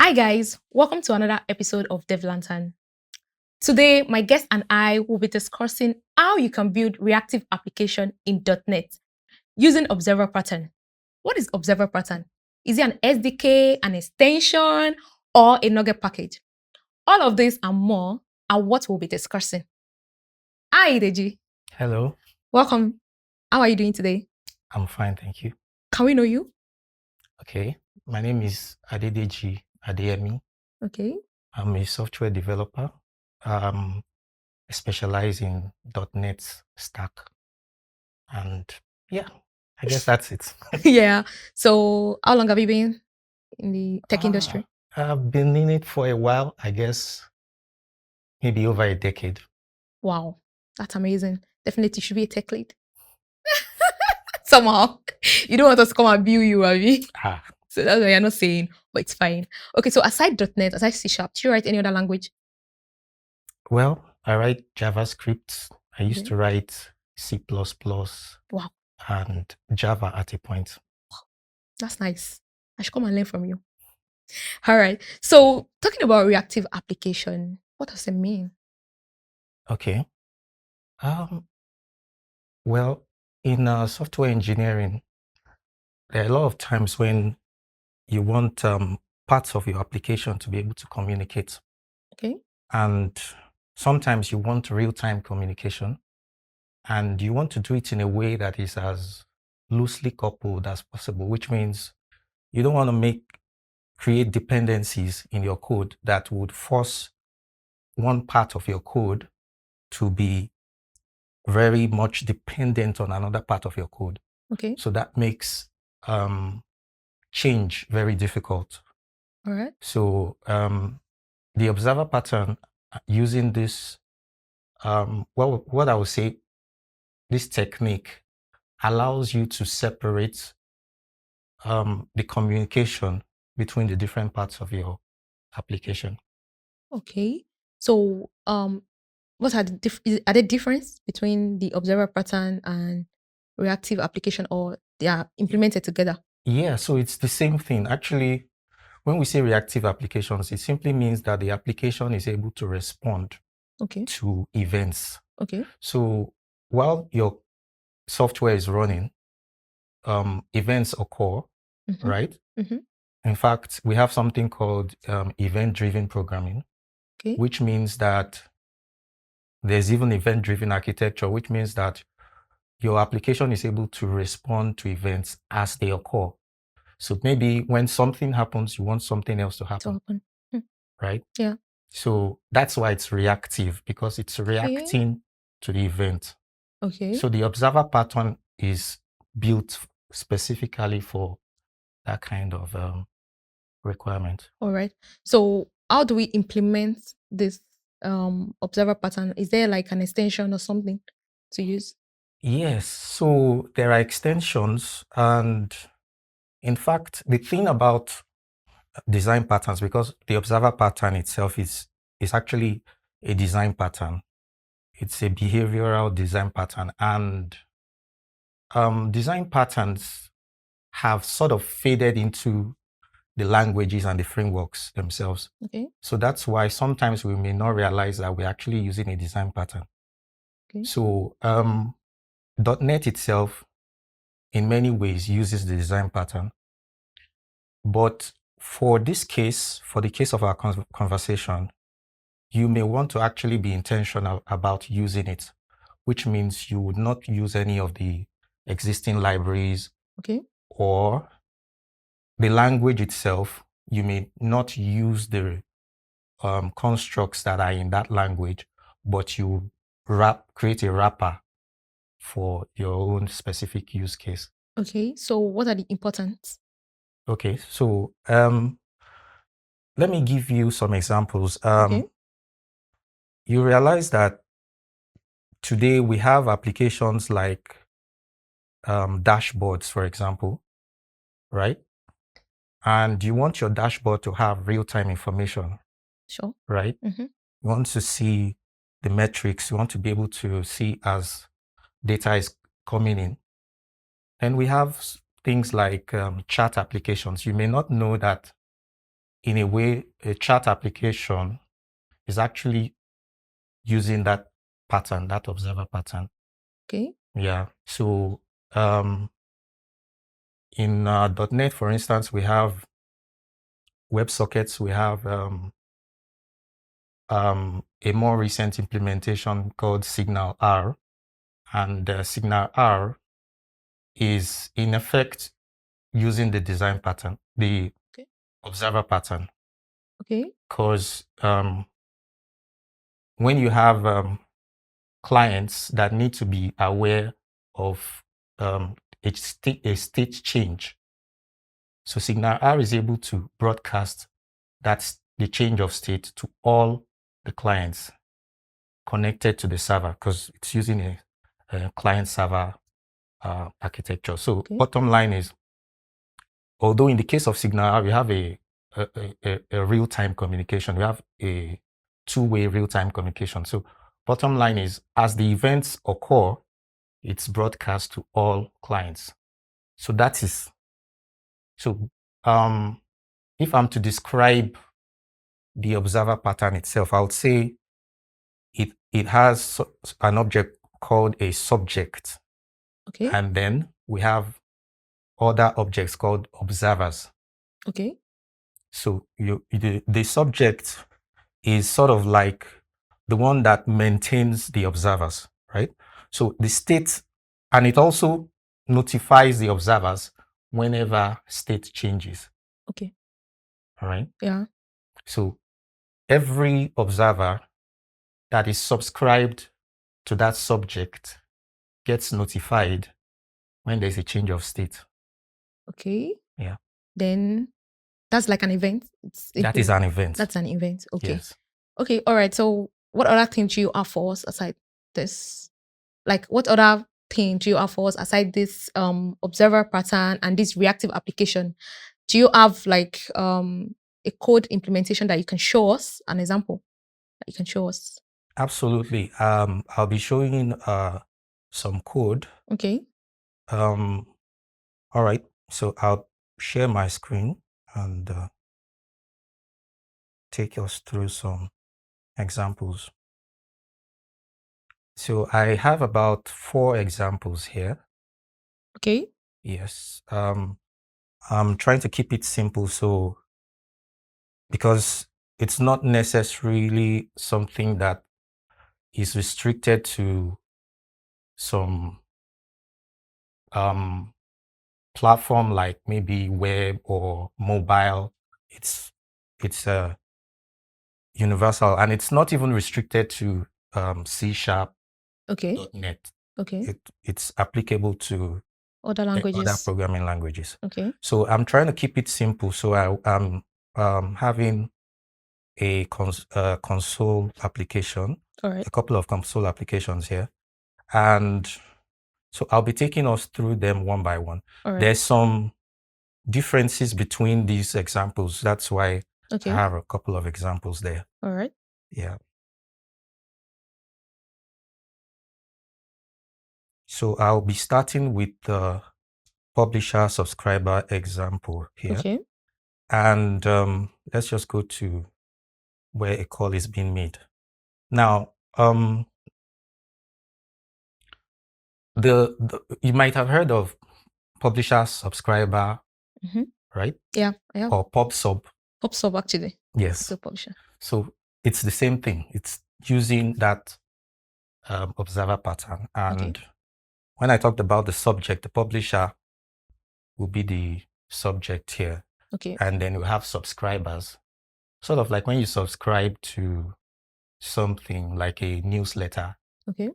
Hi guys, welcome to another episode of Dev Lantern. Today, my guest and I will be discussing how you can build reactive application in .NET using Observer Pattern. What is Observer Pattern? Is it an SDK, an extension, or a Nugget package? All of this and more are what we'll be discussing. Hi, Deji. Hello, Welcome. How are you doing today? I'm fine, thank you. Can we know you? Okay, my name is Adedeji Adeyemi. Okay. I'm a software developer. I specialize in .NET stack, and yeah, I guess that's it. Yeah. So, how long have you been in the tech industry? I've been in it for a while, I guess maybe over a decade. Wow, that's amazing. Definitely should be a tech lead. Somehow. You don't want us to come and view you, Abby. Ah, So that's what you're not saying, but it's fine. Okay, so aside .NET, aside C#, do you write any other language? well, I write JavaScript. I used Okay. to write C++ Wow, and Java at a point. that's nice. I should come and learn from you. All right. So talking about reactive application, what does it mean? Okay. Well, in software engineering, there are a lot of times when you want parts of your application to be able to communicate. Okay. And sometimes you want real-time communication, and you want to do it in a way that is as loosely coupled as possible, which means you don't want to create dependencies in your code that would force one part of your code to be very much dependent on another part of your code. Okay. So that makes change very difficult. All right. So the observer pattern using this, well, what I would say, this technique allows you to separate the communication between the different parts of your application. Okay. So what are are there difference between the observer pattern and reactive application, or they are implemented together? Yeah, so it's the same thing. Actually, when we say reactive applications, it simply means that the application is able to respond Okay. to events. Okay. So while your software is running, events occur, Mm-hmm. right? Mm-hmm. In fact, we have something called event-driven programming, Okay. which means that there's even event-driven architecture, which means that your application is able to respond to events as they occur. So maybe when something happens, you want something else to To happen, open. right? Yeah. So that's why it's reactive, because it's Okay. reacting to the event. Okay. So the observer pattern is built specifically for that kind of requirement. All right. So how do we implement this observer pattern? Is there like an extension or something to use? Yes, so there are extensions, and in fact, the thing about design patterns, because the observer pattern itself is actually a design pattern. It's a behavioral design pattern, and design patterns have sort of faded into the languages and the frameworks themselves. Okay. So that's why sometimes we may not realize that we're actually using a design pattern. Okay. So .NET itself, in many ways, uses the design pattern. But for this case, for the case of our conversation, you may want to actually be intentional about using it, which means you would not use any of the existing libraries. Okay. Or the language itself. You may not use the constructs that are in that language, but you create a wrapper for your own specific use case. Okay. So what are the importance? Okay, so let me give you some examples. Okay. You realize that today we have applications like dashboards, for example, right? And you want your dashboard to have real-time information, Sure. right? Mm-hmm. You want to see the metrics. You want to be able to see as data is coming in. And we have things like chat applications. You may not know that in a way, a chat application is actually using that pattern, that observer pattern. Okay. Yeah. So in .NET, for instance, we have WebSockets. We have a more recent implementation called Signal R, and Signal R is in effect using the design pattern, the Okay. observer pattern, Okay. because when you have clients that need to be aware of a state change, so Signal R is able to broadcast that's the change of state to all the clients connected to the server, because it's using a client-server architecture. So Okay. bottom line is, although in the case of Signal R, we have a real-time communication, we have a two-way real-time communication. So bottom line is, as the events occur, it's broadcast to all clients. So that is, so if I'm to describe the observer pattern itself, I would say it has an object called a subject. Okay. And then we have other objects called observers. Okay. So the subject is sort of like the one that maintains the observers, right? So the state, and it also notifies the observers whenever state changes. Okay. All right. Yeah. So every observer that is subscribed to that subject gets notified when there's a change of state. Okay. Yeah. Then that's like an event. That is an event. That's an event. Okay. Yes. Okay. All right. So what other things do you have for us aside this? Like what other thing do you have for us aside this observer pattern and this reactive application? Do you have like a code implementation that you can show us, an example that you can show us? Absolutely. I'll be showing some code. Okay. All right. So I'll share my screen and take us through some examples. So I have about 4 examples here. Okay. Yes. I'm trying to keep it simple, so because it's not necessarily something that is restricted to some platform like maybe web or mobile. It's universal, and it's not even restricted to C#, Okay. .NET. Okay. It's applicable to Other other languages. programming languages. Okay. So I'm trying to keep it simple. So I'm having a console application, All right. a couple of console applications here, and so I'll be taking us through them one by one. All right. There's some differences between these examples. That's why Okay. I have a couple of examples there. All right. Yeah. So I'll be starting with the publisher subscriber example here. Okay. And let's just go to where a call is being made. Now, you might have heard of publisher subscriber, right? Yeah, I have. Or pub sub. Pop sub actually. Yes. So publisher. So it's the same thing. It's using that observer pattern. And when I talked about the subject, the publisher will be the subject here. Okay. And then we have subscribers. Sort of like when you subscribe to something like a newsletter. Okay.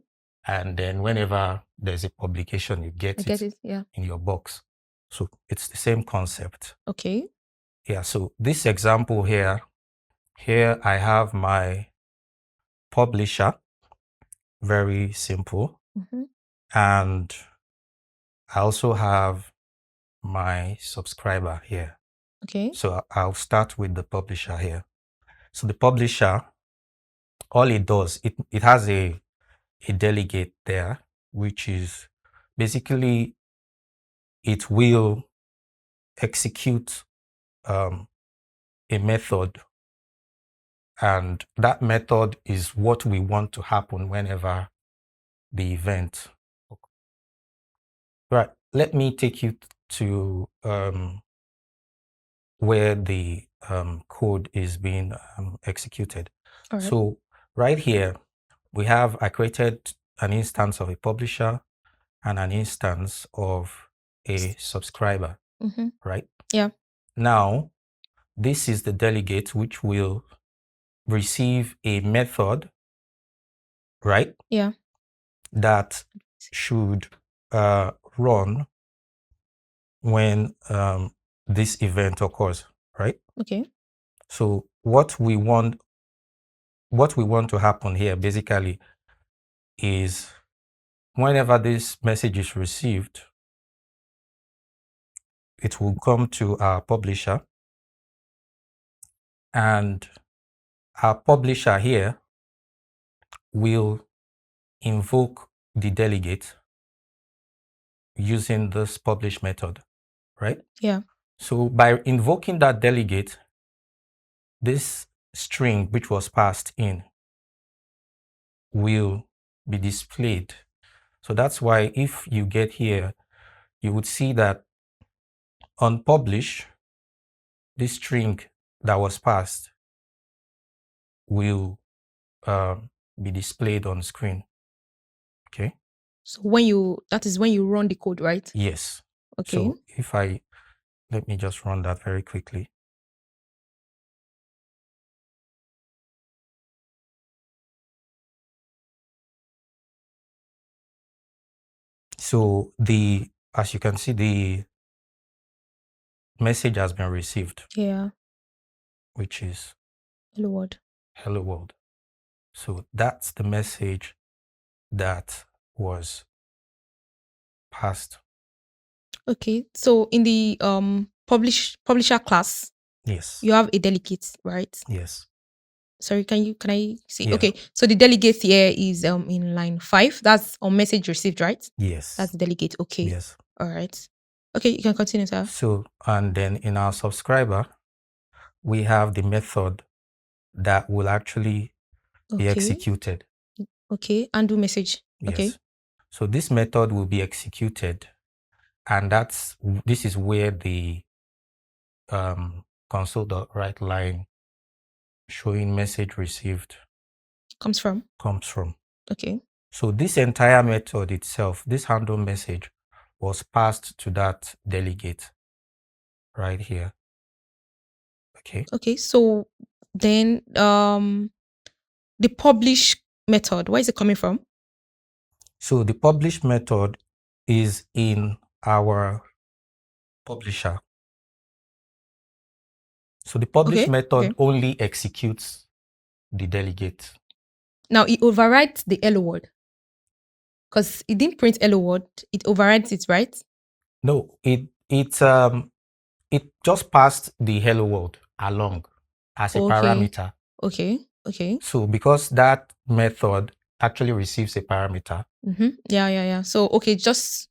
And then whenever there's a publication, you I get it. Yeah. in your box. So it's the same concept. Okay. Yeah. So this example here I have my publisher, very simple. And I also have my subscriber here. Okay. So I'll start with the publisher here. So the publisher, all it does, it has a delegate there, which is basically it will execute a method, and that method is what we want to happen whenever the event. Right. Let me take you to where the code is being executed. All right. So right here, I created an instance of a publisher and an instance of a subscriber, right? Yeah. Now, this is the delegate which will receive a method, right? Yeah. That should run when this event occurs, right? Okay. So what we want to happen here basically is whenever this message is received, it will come to our publisher, and our publisher here will invoke the delegate using this publish method, right? Yeah. So by invoking that delegate, this string which was passed in will be displayed. So that's why if you get here, you would see that on publish, this string that was passed will be displayed on screen. Okay. So that is when you run the code, right? Yes. Okay. So let me just run that very quickly. So as you can see, the message has been received. Yeah. Which is hello world. Hello world. So that's the message that was passed. Okay. So in the publisher class, yes, you have a delegate, right? Yes. Sorry, can I see? Yeah. Okay. So the delegate here is in line 5. That's on message received, right? Yes. That's the delegate. Okay. Yes. All right. Okay, you can continue, sir. So, and then in our subscriber, we have the method that will actually be executed. Okay, undo message. Yes. Okay. So this method will be executed, and this is where the console.write line showing message received comes from. Okay. So this entire method itself, this handle message, was passed to that delegate right here. Okay. Okay. So then the publish method, where is it coming from? So the publish method is in our publisher. So the publish method only executes the delegate. Now it overrides the hello word. Because it didn't print hello word, it overrides it, right? No, it just passed the hello world along as a parameter. Okay. So because that method actually receives a parameter. Yeah. So just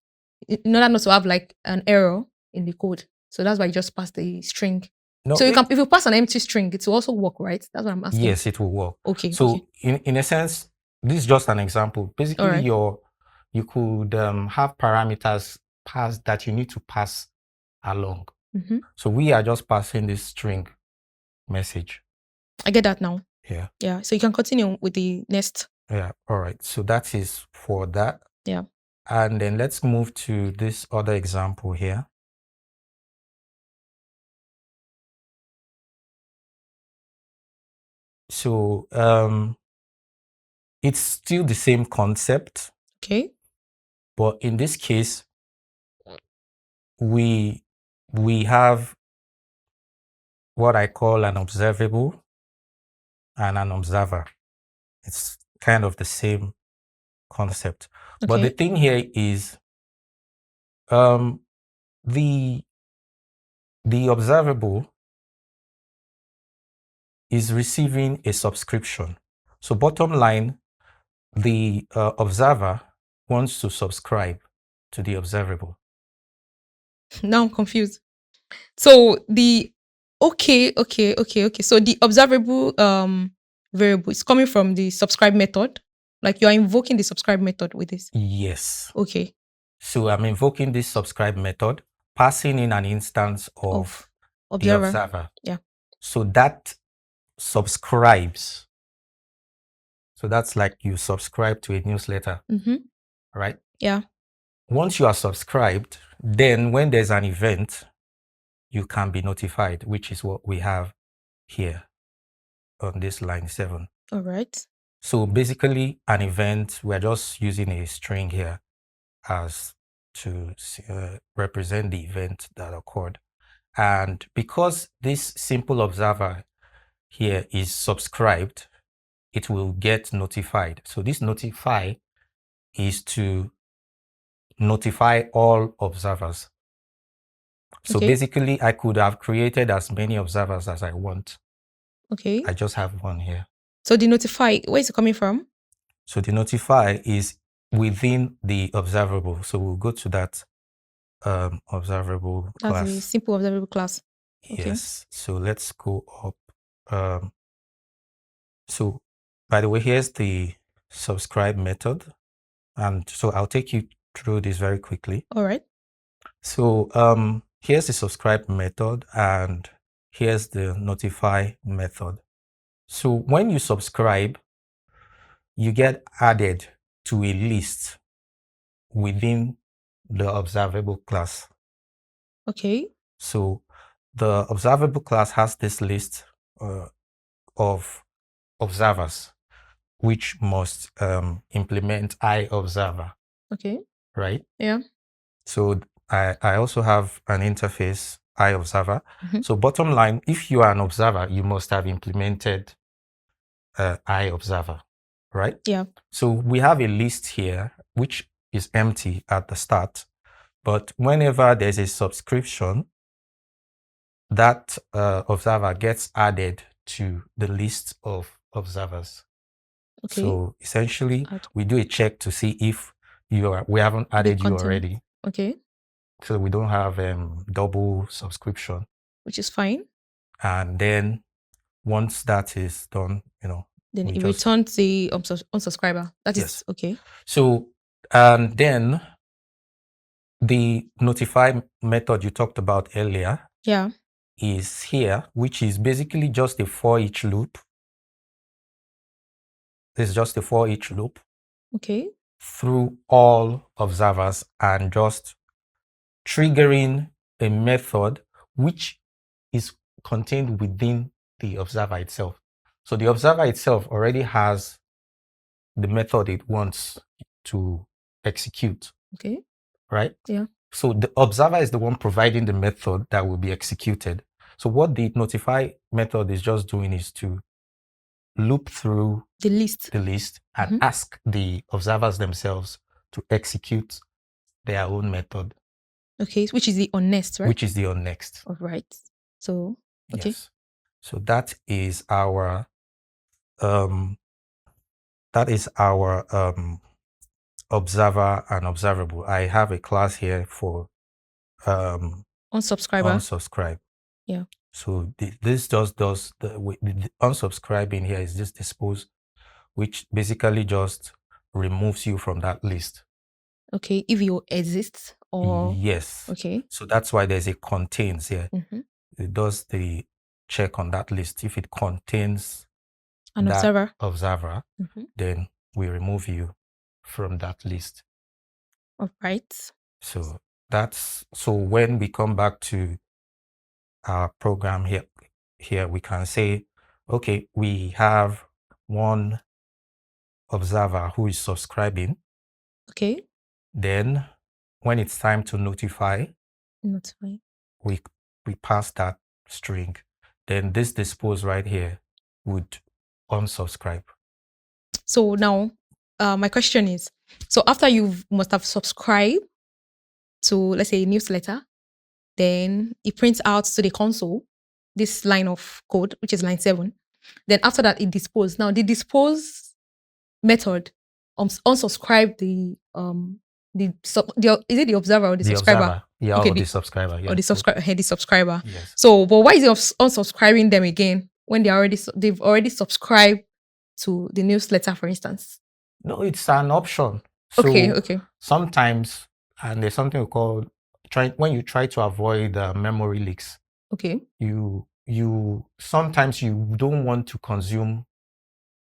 in order not to have like an error in the code. So that's why you just pass the string. No, so if you pass an empty string, it will also work, right? That's what I'm asking. Yes, it will work. Okay. So in a sense, this is just an example. Basically, you could have parameters passed that you need to pass along. So we are just passing this string message. I get that now. Yeah. Yeah. So you can continue with the next. Yeah. All right. So that is for that. Yeah. And then let's move to this other example here. So it's still the same concept. Okay. But in this case, we have what I call an observable and an observer. It's kind of the same concept. Okay. But the thing here is the observable is receiving a subscription. So bottom line, the observer wants to subscribe to the observable. Now I'm confused. So the Okay. So the observable variable is coming from the subscribe method. Like you are invoking the subscribe method with this. Yes. Okay. So I'm invoking this subscribe method, passing in an instance of the Observer. observer. Yeah. So that subscribes. So that's like you subscribe to a newsletter, right? Yeah. Once you are subscribed, then when there's an event, you can be notified, which is what we have here on this line 7. All right. So basically an event, we're just using a string here as to represent the event that occurred. And because this simple observer here is subscribed, it will get notified. So this notify is to notify all observers. So Okay. basically, I could have created as many observers as I want. Okay. I just have one here. So the notify, where is it coming from? So the notify is within the observable. So we'll go to that observable That's class. a simple observable class. Okay. Yes. So let's go up. So by the way, here's the subscribe method. And so I'll take you through this very quickly. All right. So here's the subscribe method and here's the notify method. So when you subscribe, you get added to a list within the observable class. Okay. So the observable class has this list of observers, which must implement iObserver. Okay. Right? Yeah. So I also have an interface, iObserver. So bottom line, if you are an observer, you must have implemented iObserver, right? Yeah. So we have a list here, which is empty at the start. But whenever there's a subscription, that observer gets added to the list of observers. Okay. So essentially, we do a check to see if we haven't added you already. Okay. So we don't have double subscription. Which is fine. And then once that is done, then it returns the unsubscriber. That is yes. Okay. So and then the notify method you talked about earlier, yeah, is here, which is basically just a for each loop. This is just a for each loop. Okay. Through all observers and just triggering a method which is contained within the observer itself. So the observer itself already has the method it wants to execute. Okay. Right? Yeah. So the observer is the one providing the method that will be executed. So what the notify method is just doing is to loop through the list and ask the observers themselves to execute their own method. Okay, which is the on next, right? Which is the on next. All right. So, okay. Yes. So that is our observer and observable. I have a class here for unsubscribe. Yeah. So this just does the unsubscribing here is just dispose, which basically just removes you from that list. Okay, if you exist or yes. Okay. So that's why there's a contains here. It does the check on that list. If it contains an observer, then we remove you from that list. All right. So when we come back to our program here we can say, okay, we have one observer who is subscribing. Okay. Then when it's time to notify, we pass that string. Then this dispose right here would unsubscribe. So now my question is, so after you must have subscribed to, let's say, a newsletter, then it prints out to the console this line of code, which is line 7. Then after that, it dispose. Now the dispose method unsubscribe is it the observer or the subscriber? Yeah, Okay, or the subscriber. or Yeah. the subscriber. Yes. So, but why is it unsubscribing them again when they've already subscribed to the newsletter, for instance? No, it's an option. Okay, So okay, sometimes, and there's something we call when you try to avoid memory leaks, okay, you sometimes you don't want to consume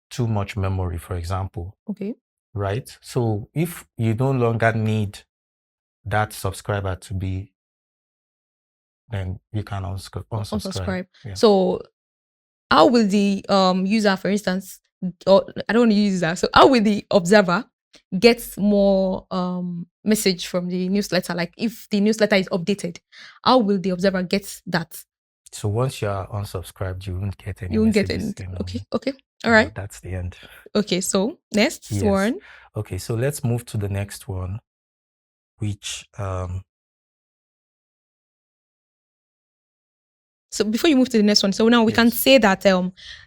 too much memory, for example, okay. right? So if you no longer need that subscriber to be, then you can unsubscribe. Unsubscribe. Yeah. So, how will the user, for instance, or I don't want to use that. So, how will the observer get more message from the newsletter? Like, if the newsletter is updated, how will the observer get that? So once you are unsubscribed, you won't get any You won't get messages. anything. Okay, okay, all right. That's the end. Okay, so next Yes. one. Okay, so let's move to the next one, which So before you move to the next one, so now we can yes. say that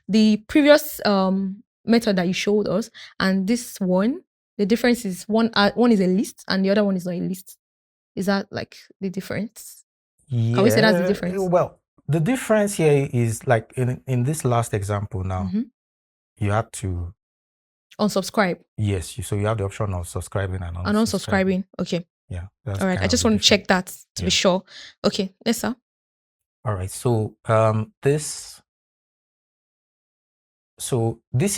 the previous method that you showed us and this one, the difference is one is a list and the other one is not a list. Is that like the difference? Can we say that's the difference? Well, the difference here is like in this last example now, you have to Unsubscribe yes, so you have the option of subscribing and and unsubscribing. Okay. Yeah. That's All right. I kind just of the want to check difference. that to be sure. Okay. Yes, sir. All right. So this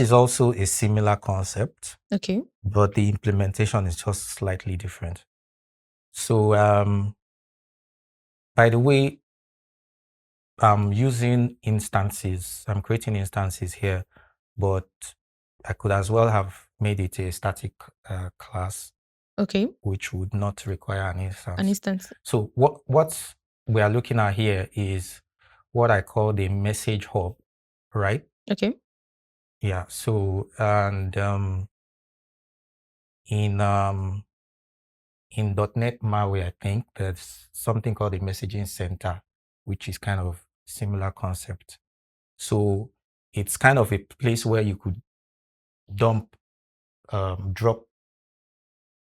is also a similar concept, Okay. but the implementation is just slightly different. So by the way, I'm using instances. I'm creating instances here, but I could as well have made it a static class, Okay. which would not require an instance. An instance. So what we are looking at here is what I call the message hub, right? Okay. Yeah. So and in .NET MAUI, I think there's something called the messaging center, which is kind of similar concept. So it's kind of a place where you could drop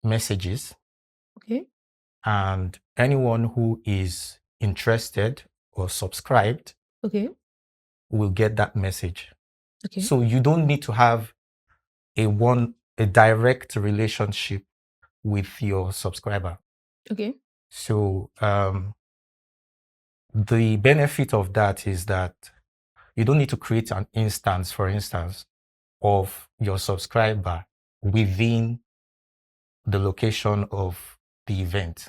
messages. Okay. And anyone who is interested or subscribed Okay. will get that message. Okay. So you don't need to have a direct relationship with your subscriber. Okay. So the benefit of that is that you don't need to create an instance, for instance, of your subscriber within the location of the event,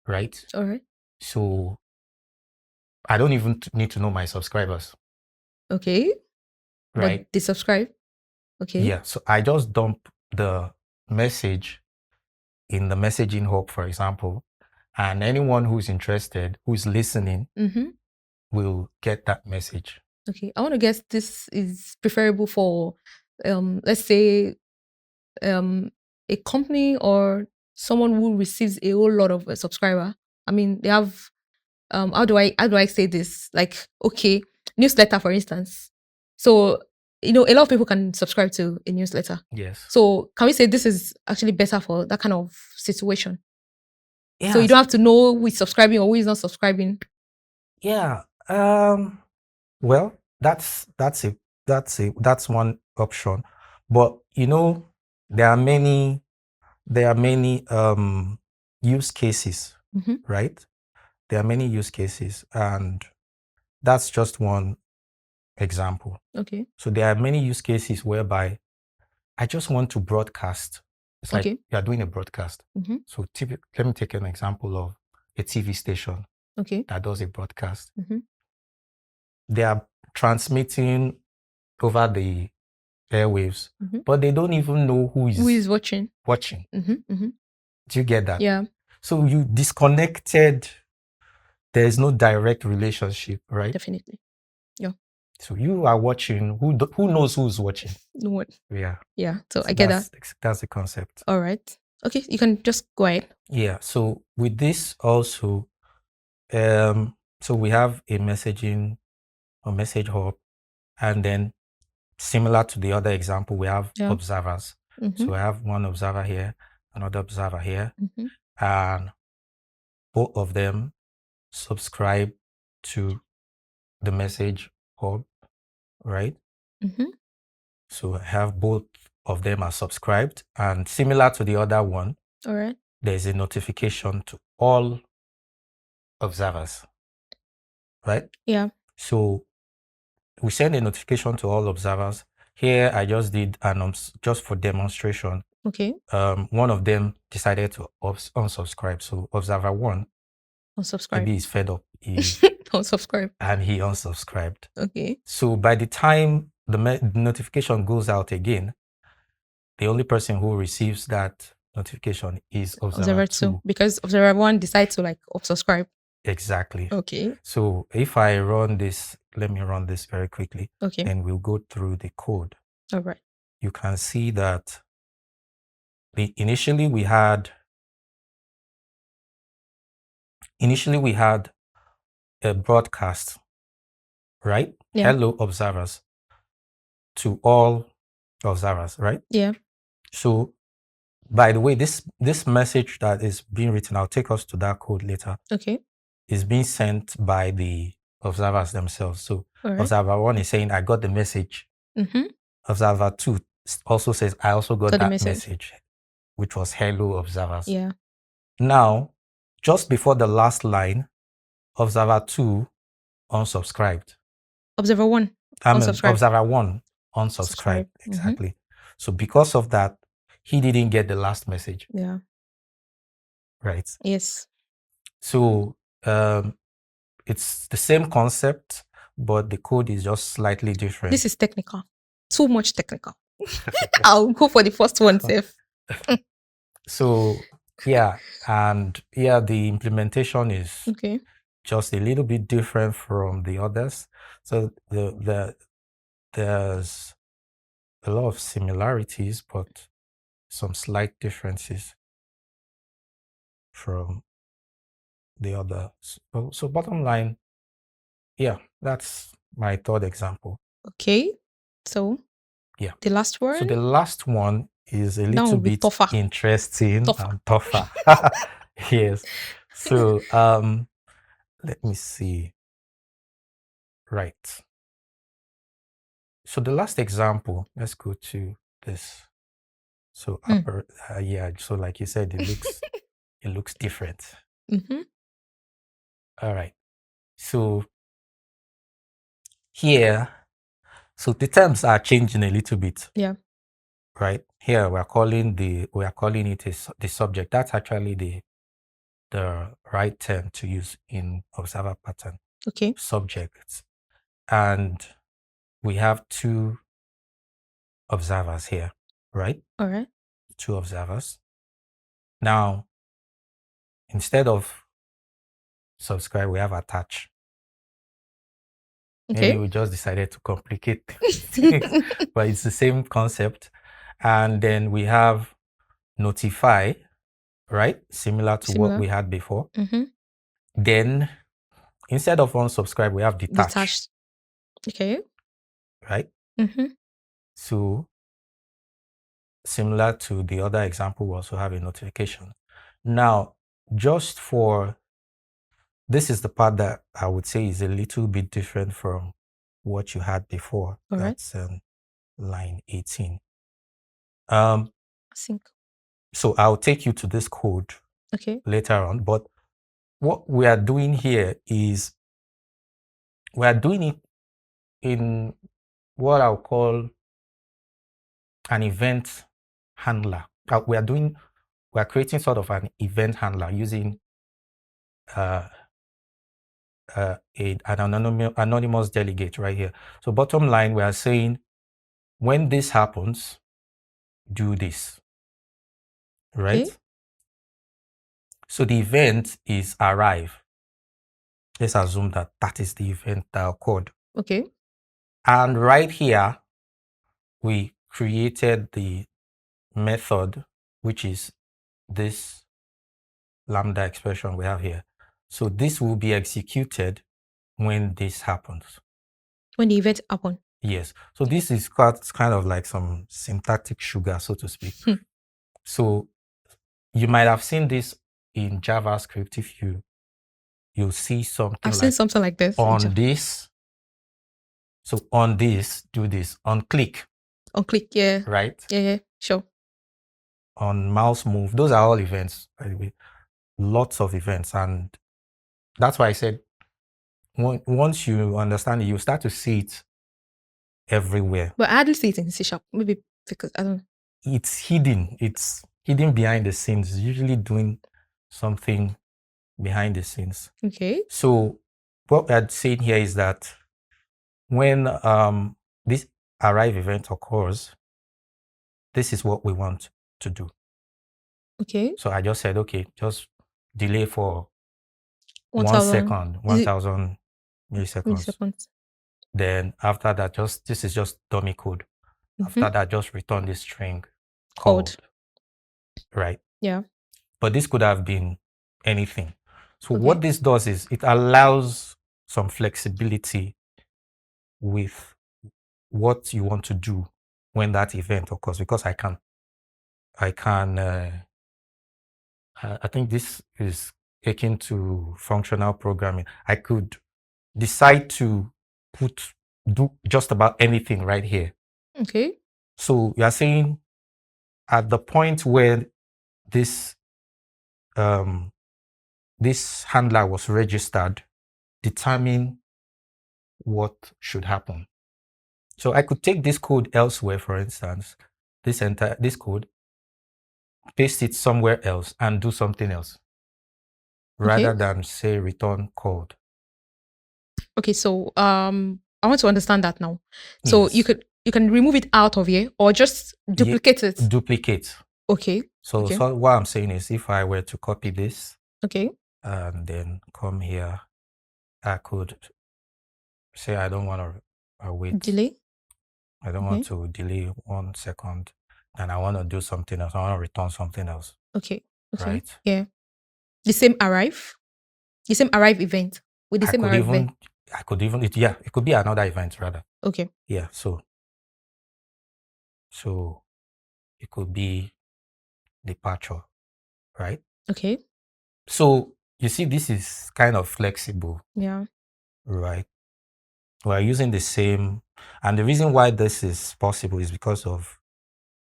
right? All right. So I don't even need to know my subscribers. Okay. Right. But they subscribe. Okay. Yeah. So I just dump the message in the messaging hub, for example, and anyone who's interested, who's listening, will get that message. Okay. I want to guess this is preferable for, let's say, a company or someone who receives a whole lot of a subscriber. I mean, they have, how do I say this? Like, okay, newsletter, for instance. So, a lot of people can subscribe to a newsletter. Yes. So can we say this is actually better for that kind of situation? Yeah. So you don't have to know who is subscribing or who is not subscribing. Yeah. Well, that's one option. But there are many use cases, right? There are many use cases, and that's just one example. Okay. So there are many use cases whereby I just want to broadcast. It's like you're doing a broadcast. So let me take an example of a TV station that does a broadcast. They are transmitting over the airwaves, but they don't even know who is watching. Do you get that? Yeah. So you disconnected. There is no direct relationship, right? Definitely. Yeah. So you are watching. Who knows who's watching? No one. Yeah. Yeah. So I get that. That's the concept. All right. Okay, you can just go ahead. Yeah. So with this also, so we have a messaging or message hub, and then similar to the other example, we have observers. So I have one observer here, another observer here, and both of them subscribe to the message hub, right? Mm-hmm. So I have both of them are subscribed, and similar to the other one, All right. there's a notification to all observers, right? Yeah. So we send a notification to all observers. Here, I just did just for demonstration. Okay. One of them decided to unsubscribe. So observer one, Unsubscribe. maybe he's fed up, Unsubscribe. and he unsubscribed. Okay. So by the time the notification goes out again, the only person who receives that notification is observer two. Because observer one decides to like unsubscribe. Exactly. Okay. So if I run this, let me run this very quickly. Okay. And we'll go through the code. All right. You can see that initially we had a broadcast, right? Yeah. Hello observers to all observers, right? Yeah. So by the way, this message that is being written, I'll take us to that code later. Okay. Is being sent by the observers themselves. So right. Observer 1 is saying, I got the message. Mm-hmm. Observer 2 also says, I also got that message, which was hello observers. Yeah. Now, just before the last line, Observer 2 unsubscribed. Observer 1 unsubscribed. Observer 1 unsubscribed. Exactly. Mm-hmm. So because of that, he didn't get the last message. Yeah. Right. Yes. So it's the same concept, but the code is just slightly different. This is technical. Too much technical. I'll go for the first one, Seth. So yeah, and yeah, the implementation is okay. Just a little bit different from the others. So there's a lot of similarities, but some slight differences from the others. So bottom line, yeah, that's my third example. Okay. So yeah, the last one. So the last one is a little bit tougher. Interesting and tougher. Yes. So let me see. Right. So the last example, let's go to this. So yeah, so like you said, it looks different. Mm-hmm. All right. So here, so the terms are changing a little bit. Yeah. Right. Here we are calling it the subject. That's actually the right term to use in observer pattern. Okay. Subjects. And we have two observers here, right? All right. Two observers. Now, instead of subscribe, we have attach. Okay. Maybe we just decided to complicate things, but it's the same concept. And then we have notify, right? Similar to what we had before. Mm-hmm. Then instead of unsubscribe, we have detach. Okay. Right? Mm-hmm. So similar to the other example, we also have a notification. Now, just for this is the part that I would say is a little bit different from what you had before. All That's line 18. Sync. So I'll take you to this code later on. But what we are doing here is we are doing it in what I'll call an event handler. We are creating sort of an event handler using an anonymous delegate right here. So bottom line, we are saying when this happens, do this, right? Okay. So the event is arrive. Let's assume that is the event that occurred. Okay. And right here, we created the method, which is this lambda expression we have here. So this will be executed when this happens. When the event happens. Yes. So this is kind of like some syntactic sugar, so to speak. So you might have seen this in JavaScript, if you'll see something I've like seen something like this. on this. So on this, do this. On click, On click, yeah. right? Yeah, sure. On mouse move. Those are all events, by the way. Lots of events. And that's why I said, once you understand it, you start to see it everywhere. But I hardly see it in C#. Maybe because I don't. It's hidden. It's hidden behind the scenes. It's usually doing something behind the scenes. Okay. So what I'd say here is that when this arrive event occurs, this is what we want to do. Okay. So I just said, okay, just delay for 1 1,000 second, 1,000 milliseconds. milliseconds. Then after that, this is just dummy code. After that, just return this string called, right? Yeah. But this could have been anything. So Okay. what this does is it allows some flexibility with what you want to do when that event occurs, because I think this is akin to functional programming. I could decide to do just about anything right here. Okay. So you are saying at the point where this this handler was registered, determine what should happen. So I could take this code elsewhere, for instance, this code, paste it somewhere else and do something else, rather than say return code. Okay, so I want to understand that now. So Yes. you can remove it out of here or just duplicate it. Duplicate. Okay. So what I'm saying is, if I were to copy this, okay, and then come here, I could say I don't want to wait. delay. I don't want to delay 1 second, and I want to do something else. I want to return something else. Okay. Right? Yeah. The same arrive event with the same arrive event. I could even, it could be another event rather. Okay. Yeah. So it could be departure, right? Okay. So you see, this is kind of flexible. Yeah. Right. We're using the same, and the reason why this is possible is because of,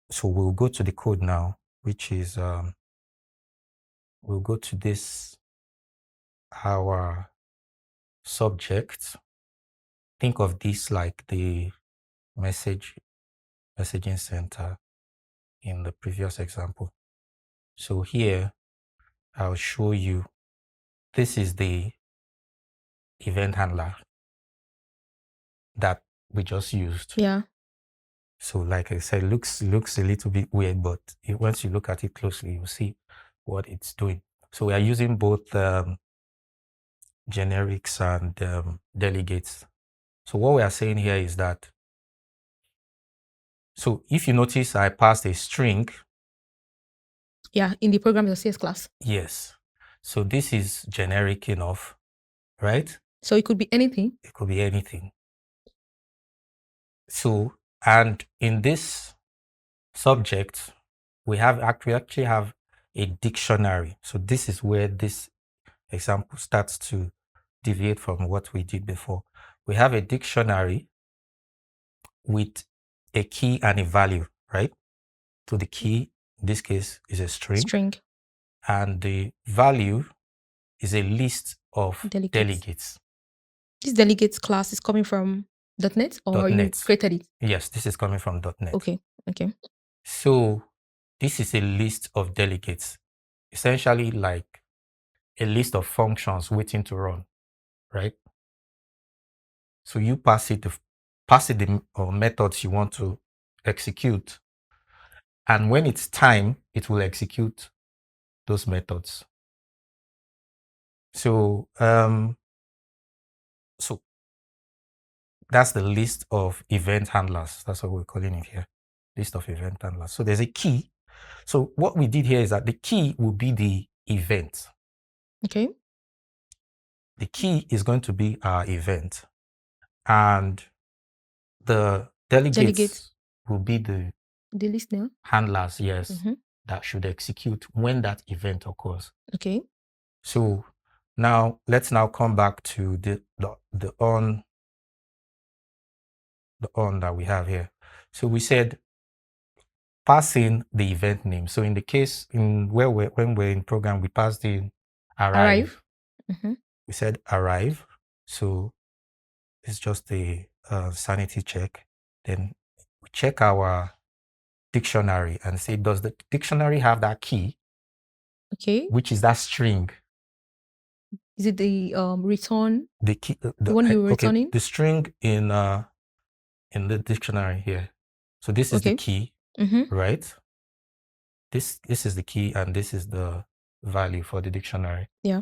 so we'll go to the code now, which is, we'll go to this, our subject. Think of this like the messaging center in the previous example. So here, I'll show you, this is the event handler that we just used. Yeah. So like I said, looks a little bit weird, but once you look at it closely, you'll see what it's doing. So we are using both generics and delegates. So what we are saying here is that, so if you notice, I passed a string. Yeah, in the program your CS class. Yes. So this is generic enough, right? So it could be anything. It could be anything. So, and in this subject, we actually have a dictionary. So this is where this example starts to deviate from what we did before. We have a dictionary with a key and a value, right? So the key, in this case, is a string. And the value is a list of delegates. This delegates class is coming from .NET or you created it? Yes, this is coming from .NET. Okay. So this is a list of delegates, essentially like a list of functions waiting to run, right? So you pass it the methods you want to execute, and when it's time, it will execute those methods. So so that's the list of event handlers. That's what we're calling it here, list of event handlers. So there's a key. So what we did here is that the key will be the event. Okay. The key is going to be our event, and the delegates will be the listener handlers. Yes. that should execute when that event occurs. Okay. So now let's now come back to the on that we have here. So we said passing the event name. So in the case when we're in program, we passed in arrive. Mm-hmm. We said arrive. So it's just a sanity check. Then we check our dictionary and say, does the dictionary have that key? Okay. Which is that string? Is it the return? The key, The one you were okay, returning? the string in the dictionary here. So this is the Okay. key, Mm-hmm. right? This is the key, and this is the value for the dictionary. Yeah.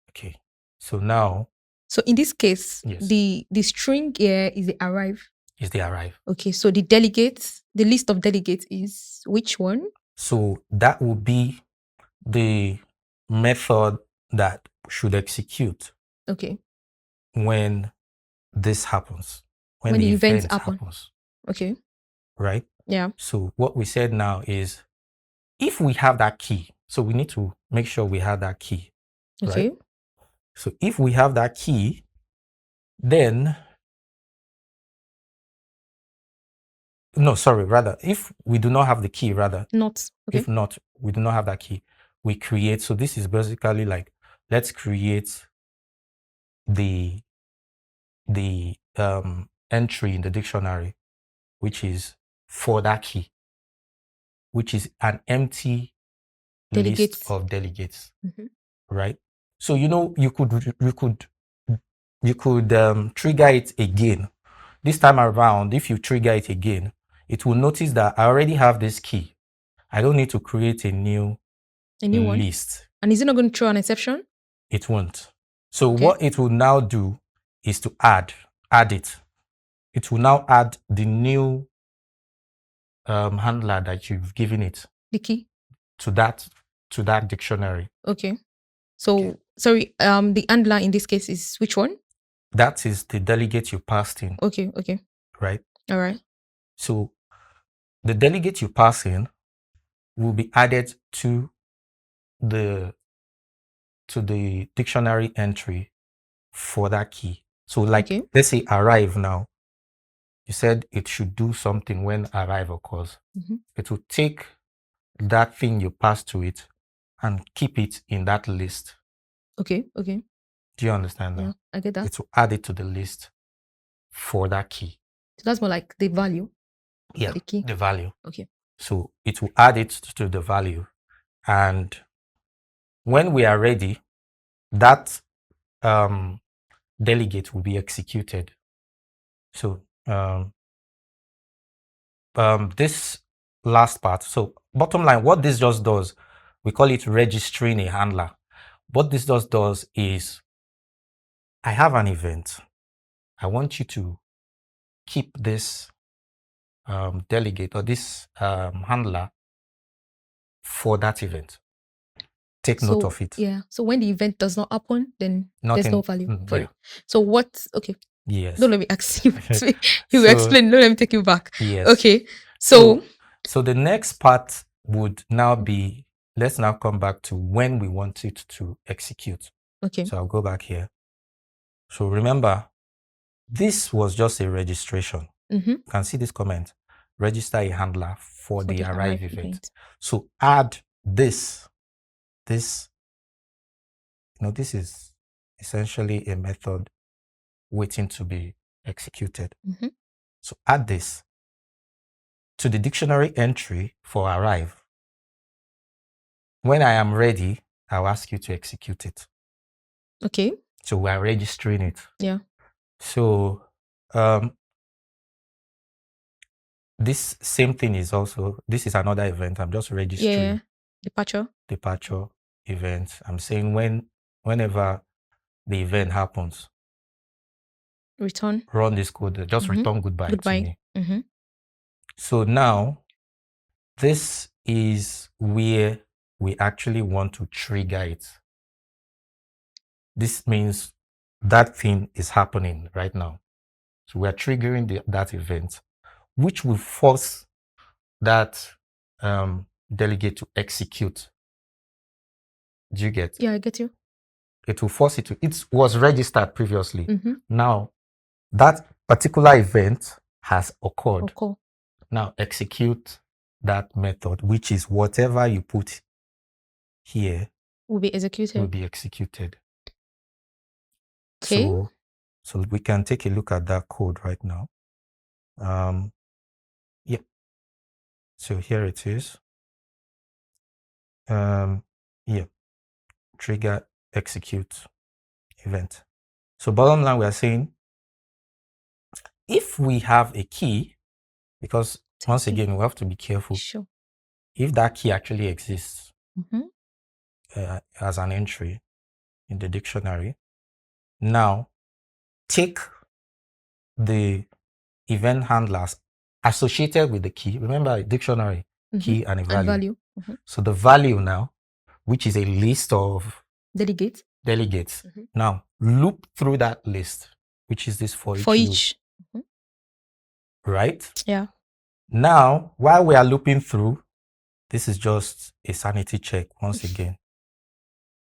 Okay. So now, So in this case, yes, the string here is the arrive. is the arrive. Okay. So the delegates, the list of delegates is which one? So that will be the method that should execute Okay. when this happens, When the event event happen. happens, Okay. right? Yeah. So what we said now is, if we have that key, so we need to make sure we have that key, Okay. right? So if we have that key, then rather, if we do not have the key, Not. Okay. if not, we do not have that key, we create. So this is basically like, let's create the entry in the dictionary, which is for that key, which is an empty Delegates. list of delegates, Mhm. right? So you could trigger it again. This time around, if you trigger it again, it will notice that I already have this key. I don't need to create a new one. list. And is it not going to throw an exception? It won't. So Okay. what it will now do is to add it. It will now add the new handler that you've given it The key. to that dictionary. Okay. So Okay. sorry, the handler in this case is which one? That is the delegate you passed in, Okay. Okay. right? All right. So the delegate you pass in will be added to the dictionary entry for that key. So like, Okay. let's say arrive now. You said it should do something when arrive occurs. Mhm. It will take that thing you pass to it and keep it in that list. Okay. Okay. Do you understand that? Yeah, I get that. It will add it to the list for that key. So that's more like the value. Yeah, The key. the value. Okay. So it will add it to the value. And when we are ready, that delegate will be executed. So this last part, so bottom line, what this just does, we call it registering a handler. What this just does is, I have an event. I want you to keep this delegate or this handler for that event. Take note of it. Yeah. So when the event does not happen, then Nothing, there's no value for yeah. it. So what? Okay. Yes. Don't let me ask you. You explain. Don't let me take you back. Yes. Okay. So the next part would now be, let's now come back to when we want it to execute. Okay. So I'll go back here. So remember, this was just a registration. Mm-hmm. You can see this comment, register a handler for the arrive event. So add this, this is essentially a method waiting to be executed. Mm-hmm. So add this to the dictionary entry for arrive. When I am ready, I'll ask you to execute it. Okay. So we are registering it. Yeah. So this same thing is also, this is another event. I'm just registering. Yeah. Departure event. I'm saying whenever the event happens, return. Run this code. Just return goodbye to me. Mm-hmm. So now this is where we actually want to trigger it. This means that thing is happening right now. So we are triggering that event, which will force that delegate to execute. Do you get? Yeah, I get you. It will force it to. It was registered previously. Mm-hmm. Now, that particular event has occurred. Okay. Now, execute that method, which is whatever you put here Will be executed. will be executed. Okay. So we can take a look at that code right now. Yeah. So here it is. Yeah. Trigger execute event. So bottom line, we are saying if we have a key, because once again, we have to be careful. Sure. If that key actually exists Mm-hmm. as an entry in the dictionary, now take the event handlers associated with the key. Remember, a dictionary, key and a value. Mm-hmm. So the value now, which is a list of delegates. Mm-hmm. Now loop through that list, which is this for each. Mm-hmm. Right? Yeah. Now, while we are looping through, this is just a sanity check once again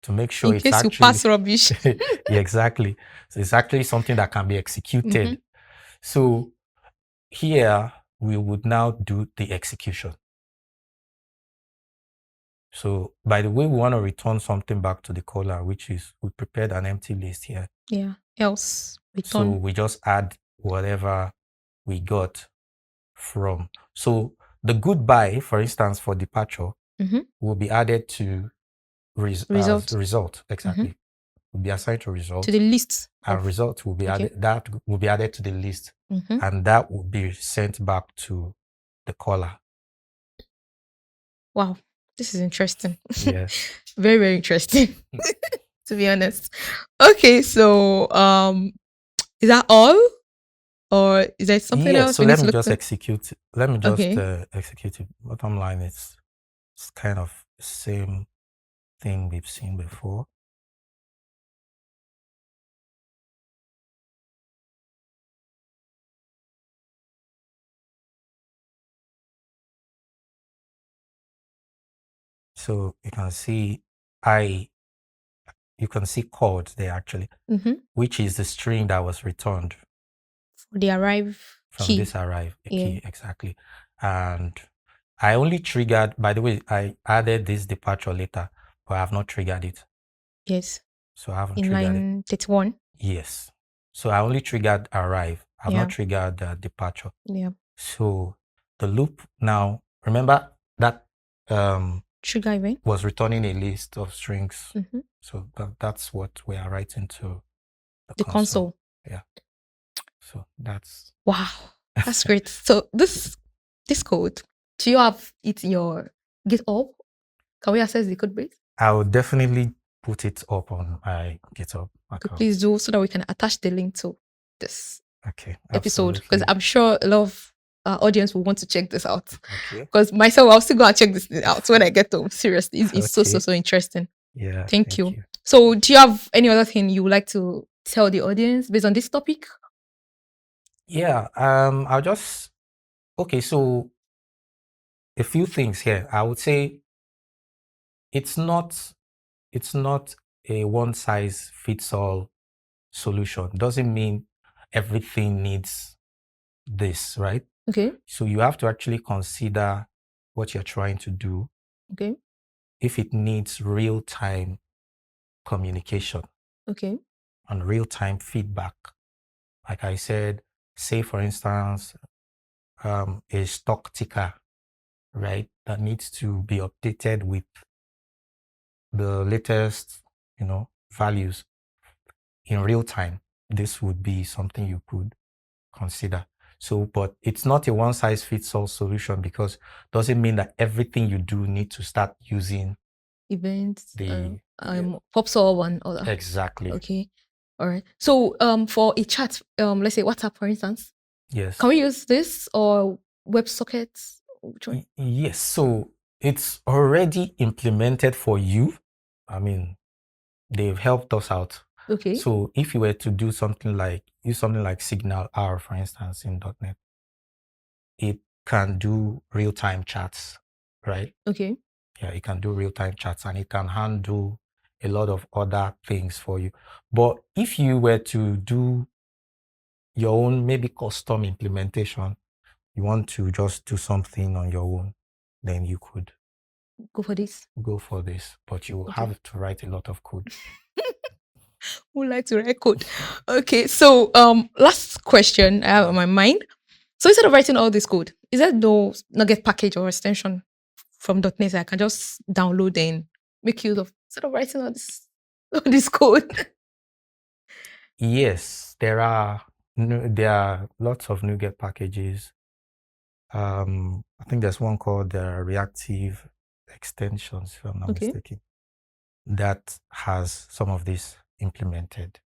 to make sure in it's case actually you pass rubbish. Yeah, exactly. So it's actually something that can be executed. Mm-hmm. So here we would now do the execution. So by the way, we want to return something back to the caller, which is we prepared an empty list here. Yeah. Else return. So we just add whatever we got from. So the goodbye, for instance, for departure, mm-hmm. will be added to result. Exactly. Mm-hmm. Will be assigned to result. To the list. And result will be added. That will be added to the list. Mm-hmm. And that will be sent back to the caller. Wow. This is interesting. Yes. Very, very interesting. To be honest. Okay, so is that all? Or is there something else? So let me just execute. Let me just execute it. Bottom line, it's kind of the same thing we've seen before. So you can see you can see code there actually, mm-hmm. which is the string that was returned. The arrive from key. This arrive key, exactly. And I only triggered, by the way, I added this departure later, but I have not triggered it. Yes. So I haven't in triggered line 31. Yes. So I only triggered arrive. I have not triggered departure. Yeah. So the loop now, remember that trigger event was returning a list of strings. Mm-hmm. So that's what we are writing to the console. Yeah. So that's wow. That's great. So this code, do you have it in your GitHub? Can we access the code base? I will definitely put it up on my GitHub account. Please do, so that we can attach the link to this episode, because absolutely. I'm sure a lot of audience will want to check this out. Because myself, I'll still go and check this out when I get home. Seriously, it's so interesting. Yeah. Thank you. So do you have any other thing you would like to tell the audience based on this topic? Yeah. I'll just so a few things here. I would say it's not a one size fits all solution. Doesn't mean everything needs this, right? Okay. So you have to actually consider what you're trying to do. Okay. If it needs real-time communication. Okay. And real-time feedback. Like I said, say for instance, a stock ticker, right, that needs to be updated with the latest, values in real time. This would be something you could consider. So, but it's not a one size fits all solution, because doesn't mean that everything you do need to start using events, pops up and all that. Exactly. Okay. All right. So, for a chat, let's say WhatsApp, for instance. Yes. Can we use this or WebSockets? Yes. So it's already implemented for you. I mean, they've helped us out. Okay. So if you were to do something like Signal R, for instance, in .NET, it can do real-time chats, right? Okay. Yeah, it can do real-time chats and it can handle a lot of other things for you. But if you were to do your own maybe custom implementation, you want to just do something on your own, then you could Go for this. go for this, but you Okay. have to write a lot of code. Would like to write code. Okay. So last question I have on my mind. So instead of writing all this code, is there no Nugget package or extension from .NET that I can just download and make use of instead of writing all this all this code? Yes, there are lots of NuGet packages. I think there's one called the Reactive extensions, if I'm not Okay. mistaken, that has some of this implemented.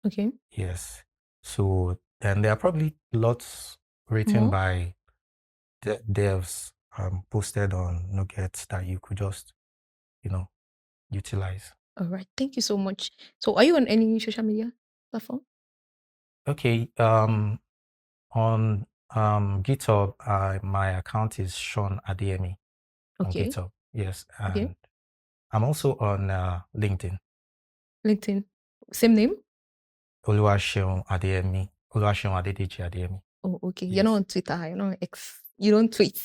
Okay. Yes. So then there are probably lots written More. by devs posted on NuGet that you could just, utilize. All right. Thank you so much. So are you on any social media platform? Okay. On GitHub, my account is Sean Adeyemi on Okay. GitHub. Yes, Okay. and I'm also on LinkedIn. LinkedIn. Same name? Oluwaseun Adeyemi. Oluwaseun Adedeji Adeyemi. Oh, okay. You're not Yes, on Twitter. You're not on X. You don't tweet.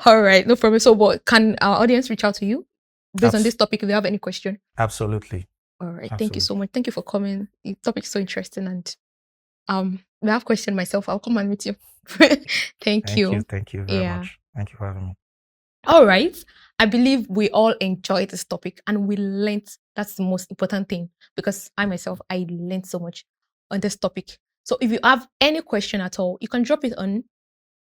All right. No problem. So, what can our audience reach out to you based on Abs- this topic if they have any question? absolutely, All right. Thank you so absolutely. much. Thank you for coming. The topic is so interesting. And if I have question myself, I'll come and meet you. Thank you. Thank you very Yeah. much. Thank you for having me. All right. I believe we all enjoyed this topic and we learned. That's the most important thing because I myself, I learned so much on this topic. So if you have any question at all, you can drop it on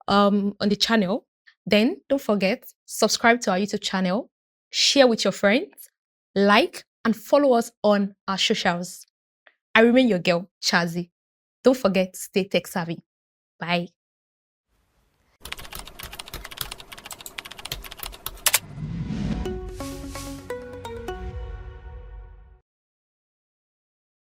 the channel. Then don't forget, subscribe to our YouTube channel, share with your friends, like, and follow us on our socials. I remain your girl, Chazi. Don't forget to stay tech savvy. Bye.